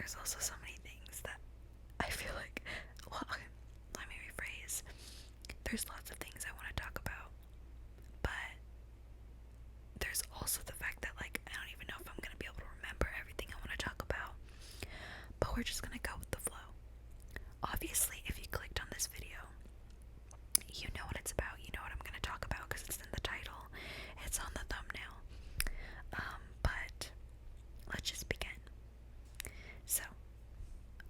there's also so many things that I feel like, well, okay, let me rephrase. There's lots of things I want to talk about, but there's also the fact that, like, I don't even know if I'm going to be able to remember everything I want to talk about, but we're just going to go with the flow. Obviously, if you clicked on this video, you know what it's about, you know what I'm going to talk about because it's in the title, it's on the thumbnail. But let's just begin. So,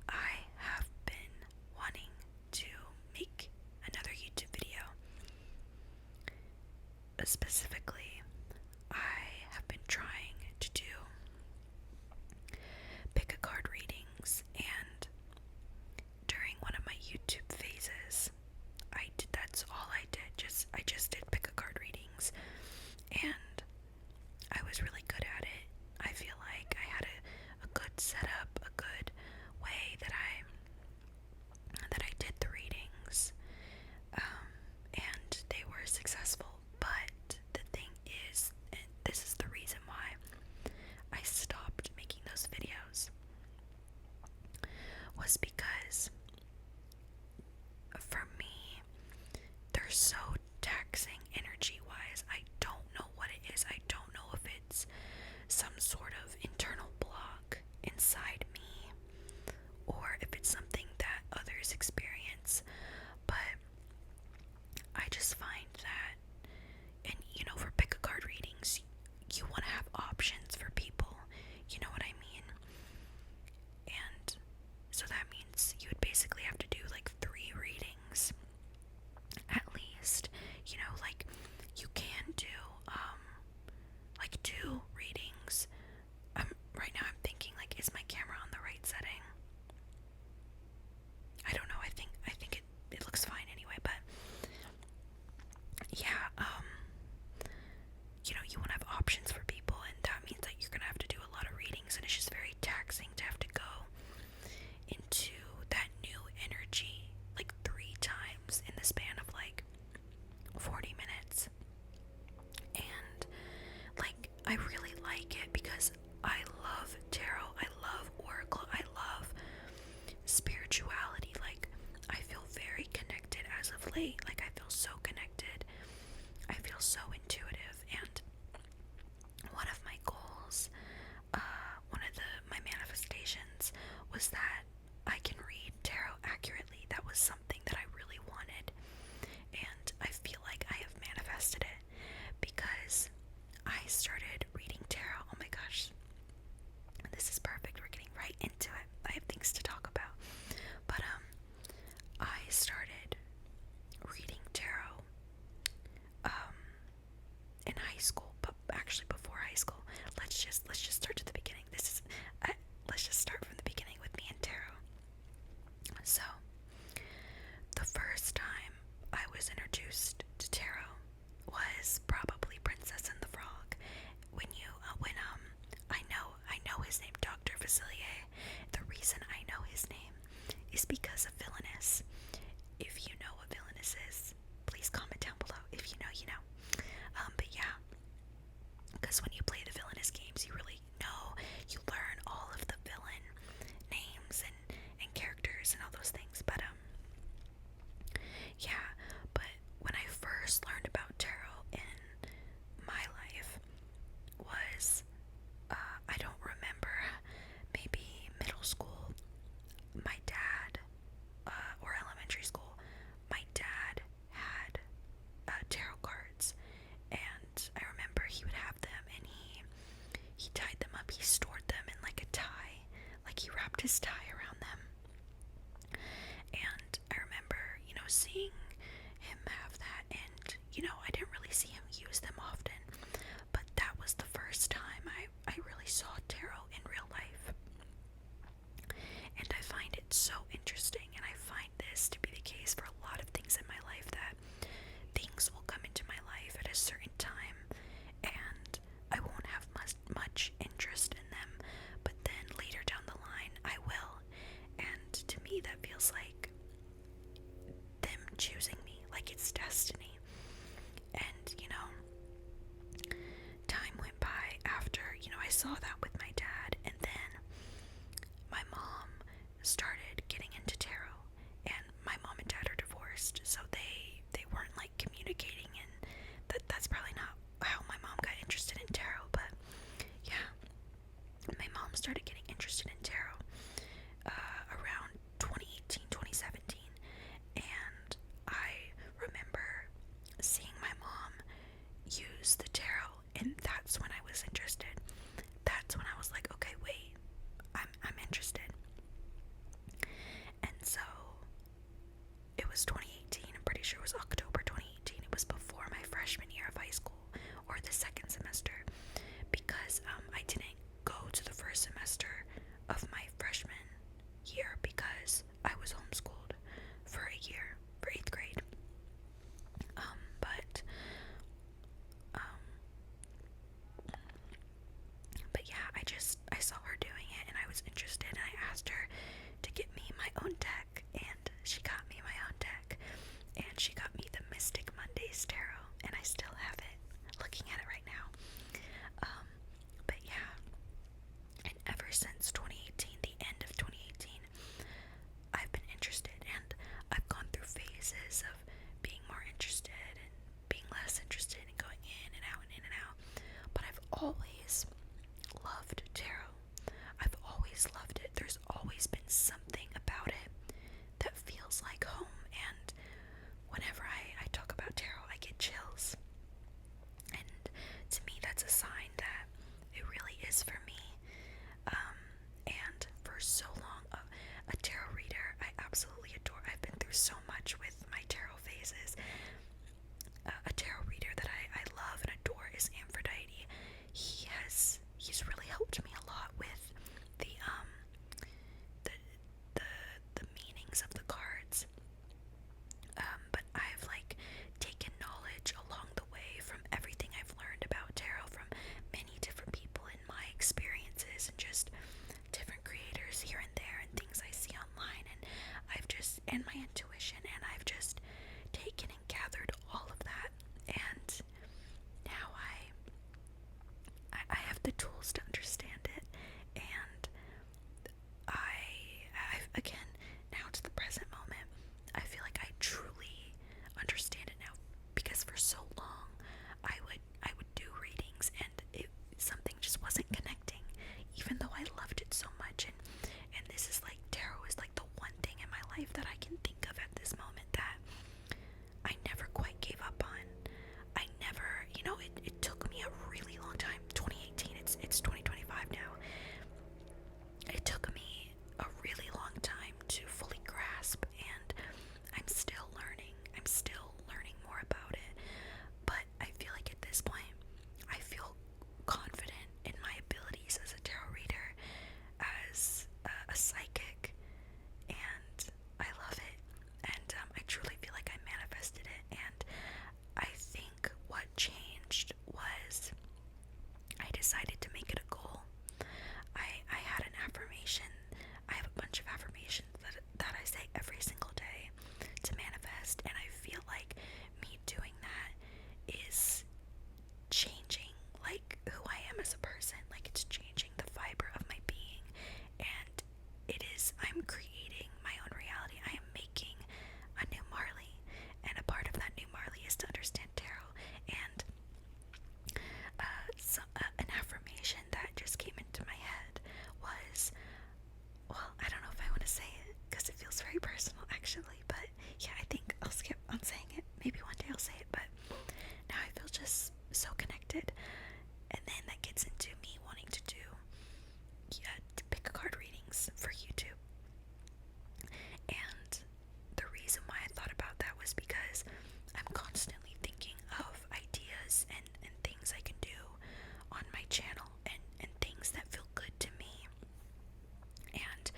I have been wanting to make another YouTube video. Specifically, I have been trying to do pick a card readings, and during one of my YouTube phases, that's all I did. I just did pick a card readings, and I was really good at it. I feel like I had a good setup, a good way that I did the readings, and they were successful. But the thing is, and this is the reason why I stopped making those videos, was because for me, they're so taxing energy-wise. I don't know what it is. I don't know if it's some sort of internal block inside me, or if it's something that others experience. But I just find that, and for pick a card readings, you want to have options for people. You know what I mean? And so that means you would basically have to do like 3 readings at least. Like you can do like 2 readings. Right now I'm thinking, like, is my camera on the right setting? I don't know. I think it looks fine anyway, but yeah, you want to have options for people, and that means that you're gonna have to do a lot of readings, and it's just very taxing to have to go into that new energy like 3 times in the span of like 40 minutes. And like, I really like it because I love tarot, I love oracle, I love spirituality. Like, I feel very connected as of late. Like, I feel so connected, I feel so intuitive. And one of my goals, one of my manifestations, was that I can read tarot accurately. That was something that I really wanted, and I feel like I have manifested it because I started reading tarot. Oh my gosh, this is perfect. We're getting right into it. I have things to talk about. But I started reading tarot in high school, but actually before high school. Let's just start to the beginning. Let's just start from the beginning with me and tarot. So, the first time I was introduced to tarot was probably Princess and the Frog. When I know his name, Dr. Facilier. The reason I know his name is because of Villainous. If you know what Villainous is, please comment down below. If you know, you know. But yeah, because when you play the Villainous games, you really know, you learn all of the villain names and characters and all those things. But yeah, but when I first learned about tarot in my life was, I don't remember, maybe middle school. My dad, or elementary school, my dad had tarot cards, and I remember he would have them, and he tied them up. He stored them in like a tie, like he wrapped his tie around them. And I remember, seeing him have that, and I didn't really see him use them often, but that was the first time I really saw tarot in real life. And I find it so interesting, and I find this to be the case for a lot of things in my life, that things will come into my life at a certain time, and I won't have much interest in them, but then later down the line, I will. And to me, that feels like them choosing me, like it's destiny. And, time went by after, I saw that with my dad, and then my mom mom started getting interested in tarot around 2018, 2017. And I remember seeing my mom use the tarot, and that's when I was interested. That's when I was like, okay, wait, I'm interested. And so it was 2018. I'm pretty sure it was October 2018. It was before my freshman year of high school, or the second semester, because I didn't go to the first semester of my freshman year because I was homeschooled for a year, for 8th grade. But yeah, I saw her doing it, and I was interested, and I asked her to get me my own deck, and she got me my own deck, and she got me the Mystic Mondays Tarot, and I still have it, looking at it right now. But yeah, and ever since 2018, the end of 2018, I've been interested, and I've gone through phases of being more interested and being less interested, and going in and out and in and out. But I've always loved tarot. I've always loved it. There's always been something about it that feels like home, and whenever I talk about tarot, I get chills. And to me, that's a sign that it really is for me. And for so long, a tarot reader I absolutely adore. I've been through so much with my tarot phases. A tarot reader that I love and adore is Aphrodite. He's really helped me a lot with the meanings of the cards. But I've taken knowledge along the way from everything I've learned about tarot from many different people in my experiences, and just different creators here and there, and things I see online, and my intuition, and I've just taken and gathered all of that, and now I have the tools to understand it, and I've again, now to the present moment, I feel like I truly understand it now, because for so long I would do readings, and something just wasn't connecting, even though I loved it so much, and this is tarot is the one thing in my life that I can think of at this moment that I never quite gave up on. I never, it took me a really long time. 2018, it's 2025 now. It took me a really long time to fully grasp, and I'm still learning. I'm still learning more about it. But I feel like at this point, I feel confident in my abilities as a tarot reader, as a psychic, and I love it. And I truly feel like I manifested it. And I think what changed was I decided to make it a goal. I had an affirmation. I have a bunch of affirmations that I say every single day to manifest, and I feel like me doing that is changing who I am as a person. It's changing the fiber of my being, and I'm creating my own reality. I am making a new Marley, and a part of that new Marley is to understand tarot. And an affirmation that just came into my head was, well, I don't know if I want to say it because it feels very personal, actually, but yeah, I think I'll skip on saying it. Maybe one day I'll say it, but now I feel just so connected. And then that gets into me wanting to do pick a card readings for YouTube. And the reason why I thought about that was because I'm constantly thinking of ideas and things I can do on my channel, and things that feel good to me. And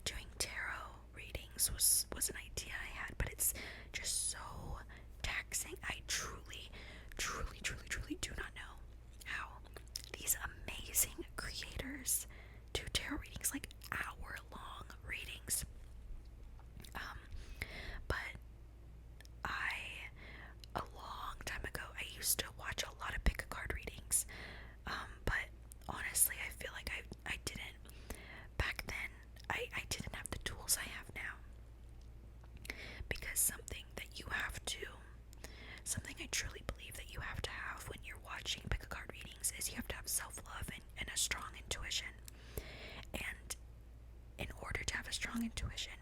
doing tarot readings was an idea I had, but it's just so taxing. I truly do not know how these amazing creators do tarot readings, hour-long readings. But a long time ago, I used to watch a lot of pick-a-card readings. But honestly, I feel like I didn't, back then, I didn't have the tools I have now. Because something I truly believe that you have to have when you're watching pick-a-card readings is you have to have self-love and a strong intuition. strong intuition,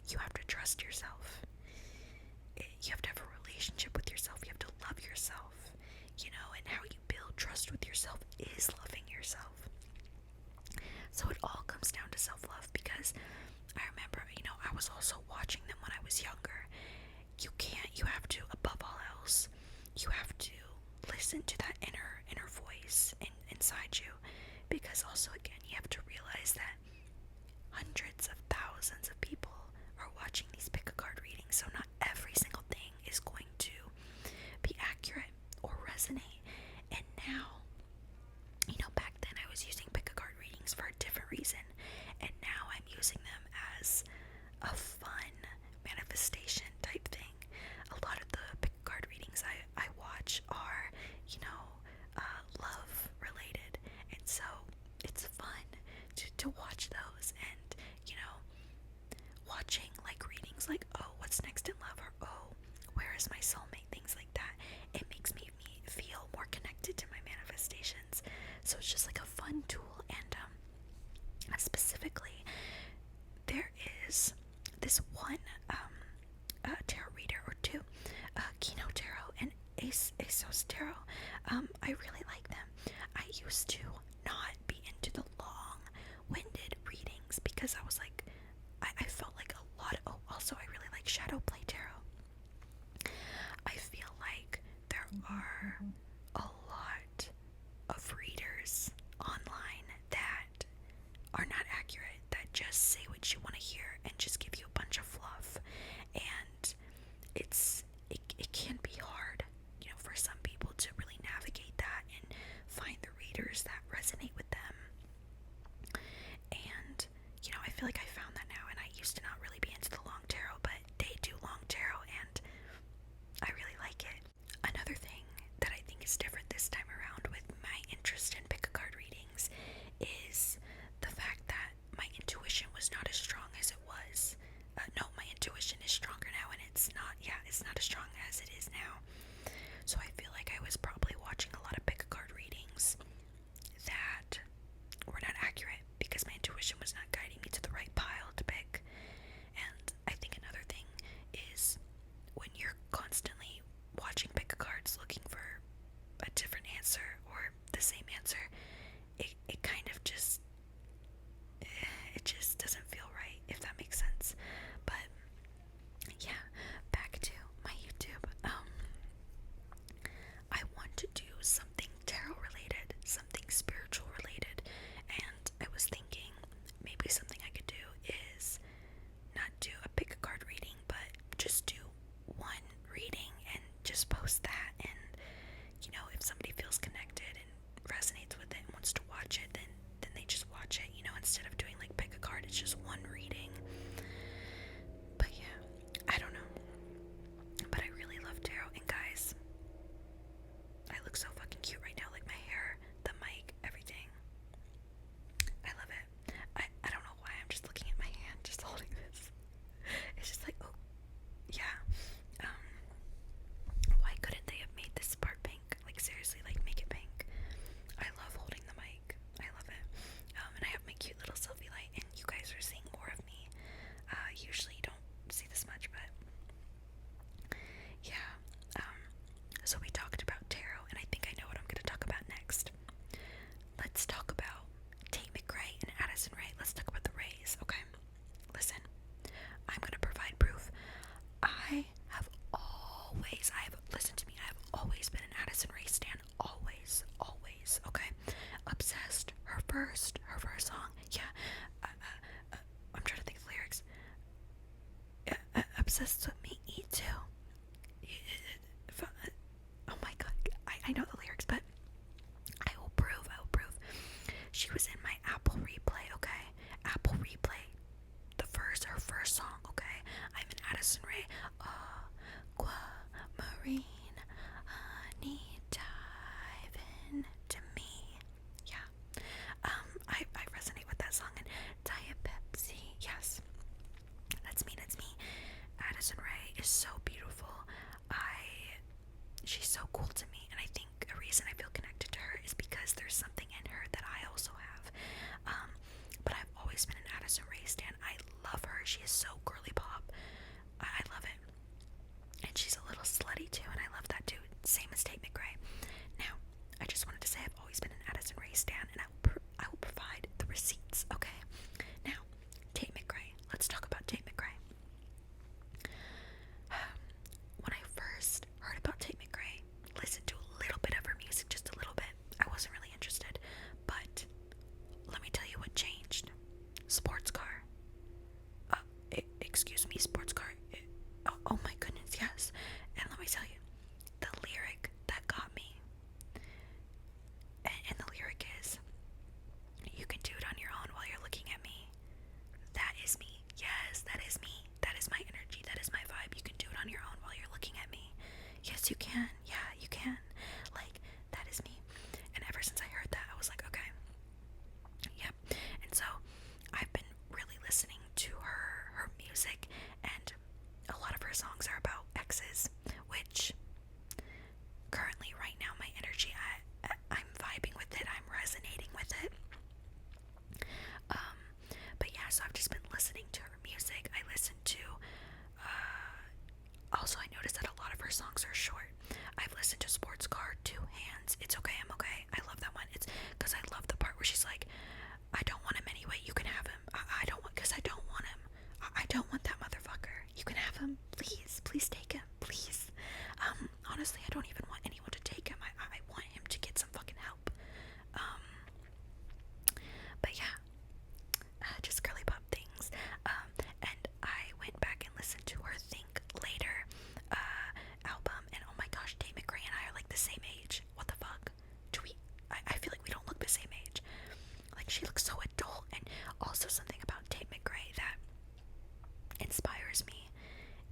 you have to trust yourself. You have to have a relationship with yourself. You have to love yourself, you know, and how you build trust with yourself is loving yourself. So it all comes down to self-love, because I remember, you know, I was also watching them when I was younger. You have to, above all else, you have to listen to that inner voice inside you, because also, again, you have to realize that hundreds of thousands of people are watching these pick a card readings, so not every single thing is going to be accurate or resonate. And now, you know, back then I was using pick a card readings for a different reason, and now I'm using them as a fun manifestation type thing. A lot of the pick a card readings I watch are, you know, love related, and so it's fun to watch those. And, you know, watching like readings like, oh, what's next in love, or oh, where is my soulmate, things like that, it makes me feel more connected to my manifestations. So it's just like a fun tool. And specifically, there is this one tarot reader, or two, Kino Tarot and ASOS Tarot. I really like them. I used to not be into the long-winded readings, because I was like, I felt like a lot of, also I really like Shadow Play Tarot. I feel like there are a lot of readers online that are not accurate, that just say what you want to hear and just give you a bunch of fluff. And it can be hard, you know, for some people to really navigate that and find the readers that resonate with them. And, you know, I feel like I found that now, and I used to not really be into the long tarot, but they do long tarot, and I really like it. Another thing that I think is different this time around with my interest in pick a card readings is the fact that my intuition was not as strong as it was. No, my intuition is stronger now, and it's not as strong as it is now. So I feel like I was probably watching a lot of pick a card readings that were not accurate, because my intuition was not guiding me to the right pile to pick. And I think another thing is, when you're constantly watching pick a cards looking for a different answer or the same answer, it kind of just, it just doesn't feel right, if that makes sense. But yeah, back to my YouTube. I want to do something tarot related, something spiritual related, and I was thinking maybe something I could do is not do a pick a card reading, but just do one reading and just post that. And, you know, if somebody feels connected and resonates with it and wants to watch it, then they just watch it, you know, instead of doing like pick a card, it's just one reading. But yeah, I don't know, but I really love tarot. And guys, I look so fucking cute right now, like my hair, the mic, everything. I love it. I don't know why I'm just looking at my hand, just holding this. It's just like, oh, yeah. Why couldn't they have made this part pink? Like, seriously, like, make it pink. I love holding the mic. I love it. And I have my cute little selfie light, and you guys are seeing more of me. Usually you don't see this much, but yeah. So we talked about tarot, and I think I know what I'm going to talk about next. Let's talk about Tate McRae and Addison Rae. Let's talk about the Rays, okay? Listen, I'm going to provide proof. Listen to me, I have always been an Addison Rae stan. Always, okay? Obsessed. Her first song, yeah. I'm trying to think of the lyrics. Obsessed with me, eat too. Oh my god, I know the lyrics, but I will prove. She was in my Apple Replay, okay? Apple Replay. Her first song, okay? I'm an Addison Rae. Aquamarine, honey, dive into me. Yeah. I resonate with that song. And Diet Pepsi, yes. That's me. Addison Rae is so beautiful. She's so cool to me, and I think a reason I feel connected to her is because there's something in her that I also have. But I've always been an Addison Rae stan. I love Yes, you can. Yeah, you can. Like, that is me. And ever since I heard that, I was like, okay. Yep. And so I've been really listening to her music, and a lot of her songs are about exes, which currently right now my energy, I'm vibing with it, I'm resonating with it. But yeah, so I've just been listening to her music. I listened to also, I noticed that a lot of her songs are short. I've listened to Sports Car, Two Hands, It's Okay, I'm Okay. I love that one. It's because I love the part where she's like, I don't want him anyway, you can have him. I don't want, because I don't want him. I don't want that motherfucker. You can have him. Please, please take him. Please. Honestly, I don't even want anyone to take him. I want him to get some fucking help. But yeah, just girly pop things. And I went back and listened to her Think Later album, and oh my gosh, Tate McRae and I are like the same age. What the fuck? I feel like we don't look the same age. Like, she looks so adult. And also something about Tate McRae that inspires me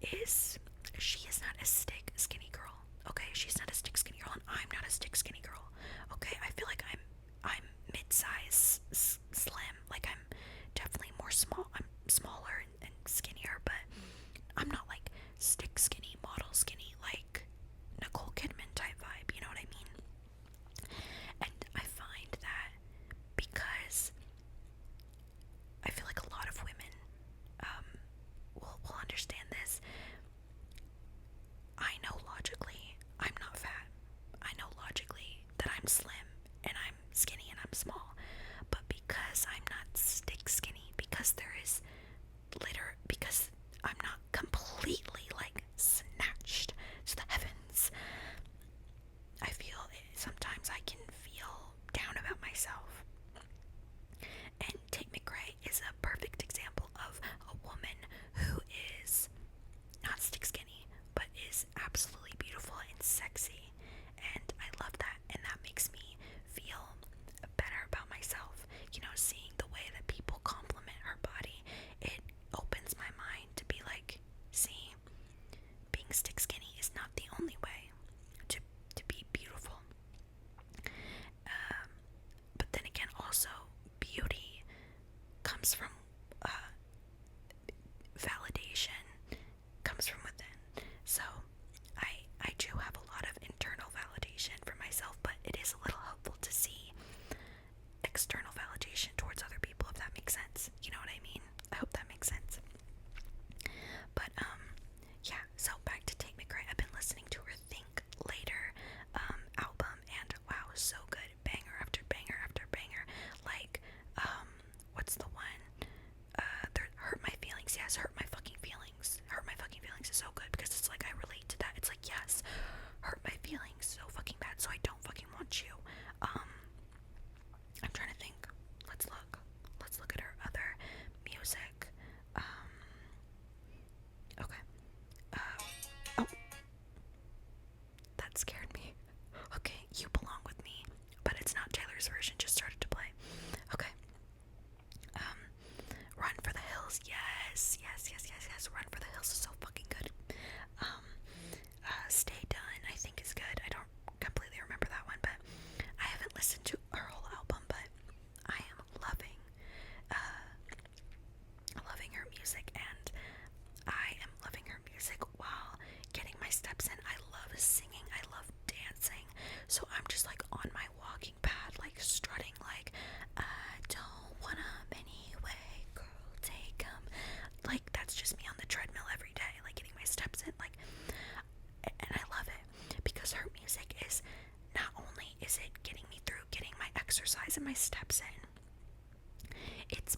is she is not a stick skinny girl. Okay, she's not a stick skinny girl, and I'm not a stick skinny girl. Okay, I feel like I'm mid-size slim. Like, I'm definitely more small. I'm smaller and skinnier, but I'm not like stick skinny, model skinny, like Nicole Kidman type vibe. You know what I mean? And I find that because I feel like a lot of women will understand this. I know logically I'm not fat. I know logically that I'm slim and I'm skinny and I'm small. But because I'm not stick skinny, because because I'm not completely like snatched to the heavens, I feel sometimes I can feel down about myself. And Tate McRae is a perfect example of a woman who is not stick skinny, but is absolutely beautiful and sexy. And I love that, and that makes me feel better about myself. You know, seeing the way that people compliment her body, it opens my mind to be like, see, being stick skinny is not the only way to be beautiful. But then again, also, beauty comes from validation, comes from within. So I do have a lot of internal validation for myself, but it is a little helpful to see external validation towards other people, if that makes sense. You know what I mean? I hope that makes sense. But yeah, so back to Tate McRae. I've been listening to her Think Later album, and wow, so good. Banger after banger after banger. Like, what's the one? Hurt My Feelings. Yes, Hurt My Fucking Feelings. Hurt My Fucking Feelings is so good because it's like I relate to that. It's like, yes, hurt my feelings so fucking bad, so I don't fucking want you. I'm trying to think. Let's look at her other music. Okay. Oh, that scared me. Okay, You Belong With Me, but it's not Taylor's version, just started to play. Okay. Run for the Hills. Yes. Run for the Hills is so fucking good. Stay Done, I think, is good. I don't completely remember that one, but I haven't listened to her whole album, but I am loving her music, and I am loving her music while getting my steps in. I love singing, I love dancing, so I'm just like on my walking pad, like strutting, like, I don't want 'em anyway, girl, take 'em. Like, that's just me on the treadmill every day, like getting my steps in, like, and I love it because her music is, not only is it getting me through getting my exercise and my steps in, it's